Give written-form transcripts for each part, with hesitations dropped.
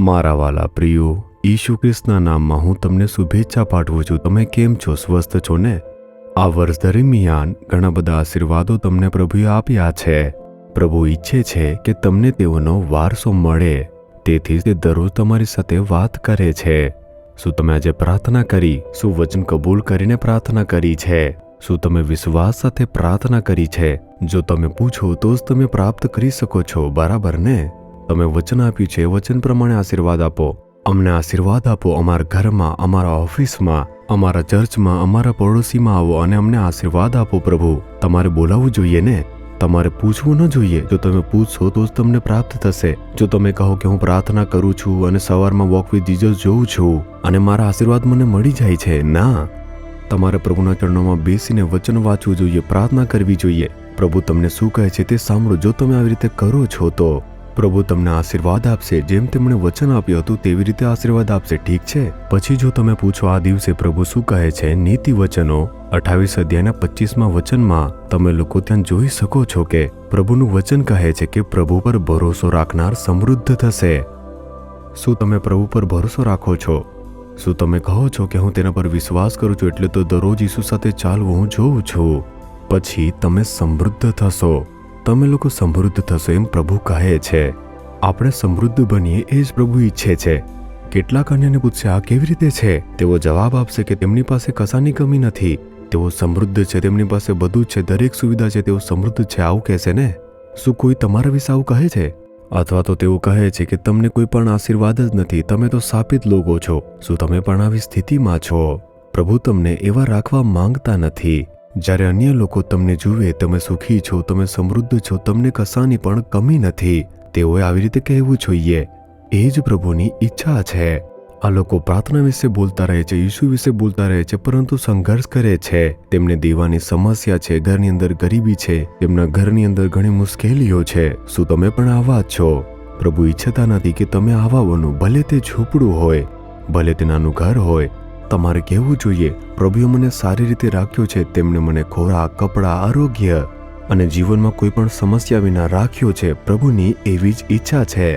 મારા વાલા પ્રિયો, ઈસુ ખ્રિસ્તના નામમાં હું તમને શુભેચ્છા પાઠવું છું. તમે કેમ છો? સ્વસ્થ છો ને? આ વર્ષ દરમિયાન ઘણા બધા આશીર્વાદો તમને પ્રભુએ આપ્યા છે. પ્રભુ ઈચ્છે છે કે તમને તેઓનો વારસો મળે, તેથી તે દરરોજ તમારી સાથે વાત કરે છે. શું તમે આજે પ્રાર્થના કરી? શું વચન કબૂલ કરીને પ્રાર્થના કરી છે? શું તમે વિશ્વાસ સાથે પ્રાર્થના કરી છે? જો તમે પૂછો તો જ તમે પ્રાપ્ત કરી શકો છો, બરાબર ને? તમે વચન આપ્યું છે, વચન પ્રમાણે આશીર્વાદ આપો. અમને આશીર્વાદ આપો. અમારા ઘરમાં, અમારા ઓફિસમાં, અમારા ચર્ચમાં, અમારા પડોશીમાં આવો અને અમને આશીર્વાદ આપો. પ્રભુ, તમારે બોલાવવું જોઈએ ને? તમારે પૂછવું ન જોઈએ. જો તમે પૂછશો તો જ તમને પ્રાપ્ત થશે. જો તમે કહો કે હું પ્રાર્થના કરું છું અને સવારમાં વોક વિથ જીસસ જોઉં છું અને મારા આશીર્વાદ મને મળી જાય છે, ના. તમારે પ્રભુના ચરણોમાં બેસીને વચન વાંચવું જોઈએ, પ્રાર્થના કરવી જોઈએ. પ્રભુ તમને શું કહે છે તે સાંભળો. જો તમે આવી રીતે કરો છો તો પ્રભુ તમને આશીર્વાદ આપશે. જેમ તેમણે વચન આપ્યું હતું તેવી રીતે આશીર્વાદ આપશે, ઠીક છે? પછી જો તમે પૂછો આ દિવસે પ્રભુ શું કહે છે, નીતિ વચનો 28 અધ્યાયના 25મા વચનમાં તમે લોકો ત્યાં જોઈ શકો છો કે પ્રભુનું વચન કહે છે કે પ્રભુ પર ભરોસો રાખનાર સમૃદ્ધ થશે. શું તમે પ્રભુ પર ભરોસો રાખો છો? શું તમે કહો છો કે હું તેના પર વિશ્વાસ કરું છું એટલે તો દરરોજ ઈસુ સાથે ચાલવું હું જોઉં છું? પછી તમે સમૃદ્ધ થશો. તમે લોકો સમૃદ્ધ થશો એમ પ્રભુ કહે છે. આપણે સમૃદ્ધ બનીએ એ જ પ્રભુ ઈચ્છે છે. કેટલાક અન્યને પૂછશે આ કેવી રીતે છે? તેઓ જવાબ આપશે કે તેમની પાસે કશાની કમી નથી. તેઓ સમૃદ્ધ છે, તેમની પાસે બધું જ છે, દરેક સુવિધા છે, તેઓ સમૃદ્ધ છે, આવું કહેશે ને? શું કોઈ તમારા વિશે આવું કહે છે? અથવા તો તેઓ કહે છે કે તમને કોઈ પણ આશીર્વાદ જ નથી, તમે તો શાપિત લોકો છો. શું તમે પણ આવી સ્થિતિમાં છો? પ્રભુ તમને એવા રાખવા માંગતા નથી. જ્યારે અન્ય લોકો તમને જુએ તમે સુખી છો, તમે સમૃદ્ધ છો, તમને કશાની પણ કમી નથી, તેઓએ આવી રીતે કહેવું જોઈએ. એ જ પ્રભુની ઈચ્છા છે. આ લોકો પ્રાર્થના વિશે બોલતા રહે છે, ઈસુ વિશે બોલતા રહે છે, પરંતુ સંઘર્ષ કરે છે. તેમને દેવાની સમસ્યા છે, ઘરની અંદર ગરીબી છે, તેમના ઘરની અંદર ઘણી મુશ્કેલીઓ છે. શું તમે પણ આવા જ છો? પ્રભુ ઈચ્છતા નથી કે તમે આવા બનો. ભલે તે ઝૂંપડું હોય, ભલે તે નાનું ઘર હોય, તમારે કહેવું જોઈએ પ્રભુએ મને સારી રીતે રાખ્યો છે. તેમણે મને ખોરાક, કપડાં, આરોગ્ય અને જીવનમાં કોઈ પણ સમસ્યા વિના રાખ્યો છે. પ્રભુની એવી જ ઈચ્છા છે.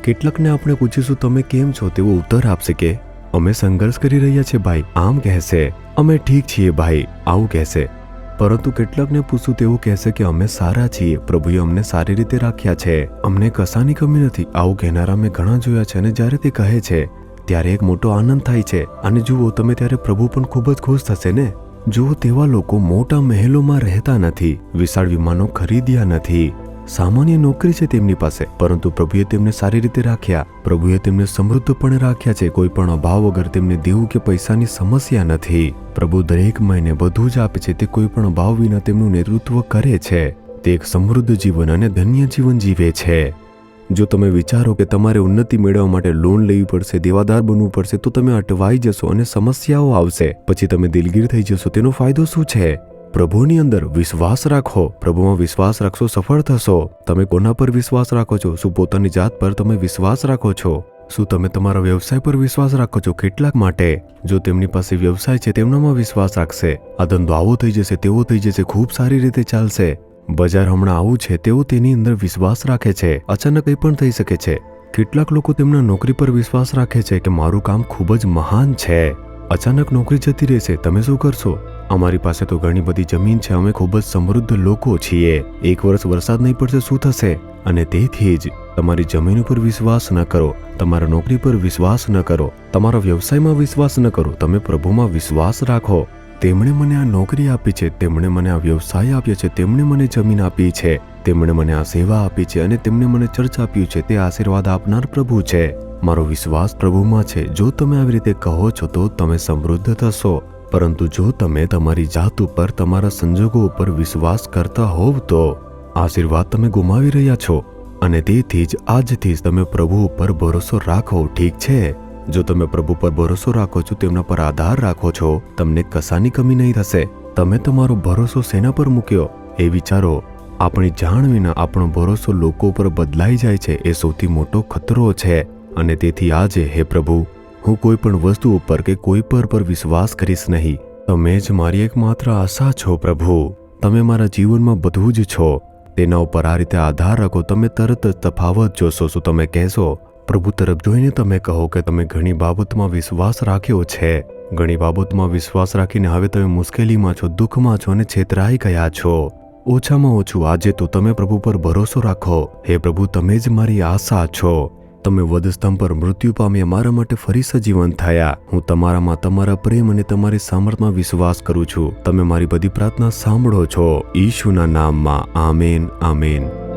કેટલાકને આપણે પૂછીશું તમે કેમ છો? તેઓ ઉત્તર આપશે કે અમે સંઘર્ષ કરી રહ્યા છીએ ભાઈ, આમ કહેશે. અમે ઠીક છીએ ભાઈ, આવું કહેશે. પરંતુ કેટલાકને પૂછશું તેઓ કહેશે કે અમે સારા છીએ, પ્રભુએ અમને સારી રીતે રાખ્યા છે, અમને કશાની કમી નથી, આવું કહેનારા મેં ઘણા જોયા છે. અને જ્યારે તે કહે છે ત્યારે એક મોટો આનંદ થાય છે. અને જુઓ તમે, ત્યારે પ્રભુ પણ ખૂબ જ ખુશ થશે ને? જુઓ, તેવા લોકો મોટા મહેલોમાં રહેતા નથી, વિશાળ વિમાનો ખરીદ્યા નથી, સામાન્ય નોકરી છે તેમની પાસે, પરંતુ પ્રભુએ તેમને સારી રીતે રાખ્યા. પ્રભુએ તેમને સમૃદ્ધપણે રાખ્યા છે. કોઈ પણ અભાવ વગર તેમને દેવું કે પૈસાની સમસ્યા નથી. પ્રભુ દરેક મહિને બધું જ આપે છે. તે કોઈ પણ અભાવ વિના તેમનું નેતૃત્વ કરે છે. તે એક સમૃદ્ધ જીવન અને ધન્ય જીવન જીવે છે. જો તમે વિચારો કે તમારે ઉન્નતિ મેળવવા માટે લોન લેવી પડશે, દેવાદાર બનવું પડશે, તો તમે અટવાઈ જશો અને સમસ્યાઓ આવશે. પછી તમે દિલગીર થઈ જશો. તેનો ફાયદો શું છે? પ્રભુની અંદર વિશ્વાસ રાખો. પ્રભુમાં વિશ્વાસ રાખશો, સફળ થશો. તમે કોના પર વિશ્વાસ રાખો છો? શું પોતાની જાત પર તમે વિશ્વાસ રાખો છો? શું તમે તમારા વ્યવસાય પર વિશ્વાસ રાખો છો? કેટલાક માટે જો તેમની પાસે વ્યવસાય છે તેમનામાં વિશ્વાસ રાખશે. આ ધંધો આવો થઈ જશે, તેવો થઈ જશે, ખૂબ સારી રીતે ચાલશે. બજાર હમણાં આવું છે, તેઓ તેની અંદર વિશ્વાસ રાખે છે. અચાનક કંઈ પણ થઈ શકે છે. કેટલાક લોકો તેમના નોકરી પર વિશ્વાસ રાખે છે કે મારું કામ ખૂબ જ મહાન છે. અચાનક નોકરી જતી રહેશે, તમે શું કરશો? અમારી પાસે તો ઘણી બધી જમીન છે, અમે ખૂબ જ સમૃદ્ધ લોકો છીએ, એક વર્ષ વરસાદ નહીં પડશે, શું થશે? અને તેથી જ તમારી જમીન ઉપર વિશ્વાસ ન કરો, તમારા નોકરી પર વિશ્વાસ ન કરો, તમારા વ્યવસાયમાં વિશ્વાસ ન કરો. તમે પ્રભુમાં વિશ્વાસ રાખો. તેમણે મને આ નોકરી આપી છે, તેમણે મને આ વ્યવસાય આપ્યો છે, તેમણે મને જમીન આપી છે, તેમણે મને આ સેવા આપી છે અને તેમણે મને ચર્ચ આપ્યું છે. તે આશીર્વાદ આપનાર પ્રભુ છે. મારો વિશ્વાસ પ્રભુમાં છે. જો તમે આવી રીતે કહો છો તો તમે સમૃદ્ધ થશો. પરંતુ જો તમે તમારી જાત ઉપર, તમારા સંજોગો ઉપર વિશ્વાસ કરતા હોવ તો આશીર્વાદ તમે ગુમાવી રહ્યા છો. અને તેથી જ આજથી જ તમે પ્રભુ ઉપર ભરોસો રાખો, ઠીક છે? જો તમે પ્રભુ પર ભરોસો રાખો છો, તેમના પર આધાર રાખો છો, તમને કશાની કમી નહીં થશે. તમે તમારો ભરોસો શેના પર મૂક્યો એ વિચારો. આપણી જાણ વિના આપણો ભરોસો લોકો પર બદલાઈ જાય છે, એ સૌથી મોટો ખતરો છે. અને તેથી આજે હે પ્રભુ, હું કોઈ પણ વસ્તુ ઉપર કે કોઈ પર વિશ્વાસ કરીશ નહીં. તમે જ મારી એકમાત્ર આશા છો પ્રભુ. તમે મારા જીવનમાં બધું જ છો. તેના ઉપર આ રીતે આધાર રાખો. તમે તરત જ તફાવત જોશો. શું તમે કહેશો પ્રભુ તરફ જોઈને તમે કહો કે તમે ઘણી બાબતમાં વિશ્વાસ રાખ્યો છે. ઘણી બાબતમાં વિશ્વાસ રાખીને હવે તમે મુશ્કેલીમાં છો, દુઃખમાં છો અને છેતરાઈ ગયા છો. ઓછામાં ઓછું આજે તો તમે પ્રભુ પર ભરોસો રાખો. હે પ્રભુ, તમે જ મારી આશા છો. તમે વધસ્તંભ પર મૃત્યુ પામી અમારા માટે ફરી સજીવન થયા. હું તમારામાં તમારા પ્રેમ અને તમારી સામર્થમાં વિશ્વાસ કરું છું. તમે મારી બધી પ્રાર્થના સાંભળો છો. ઈશુના નામમાં આમેન, આમેન.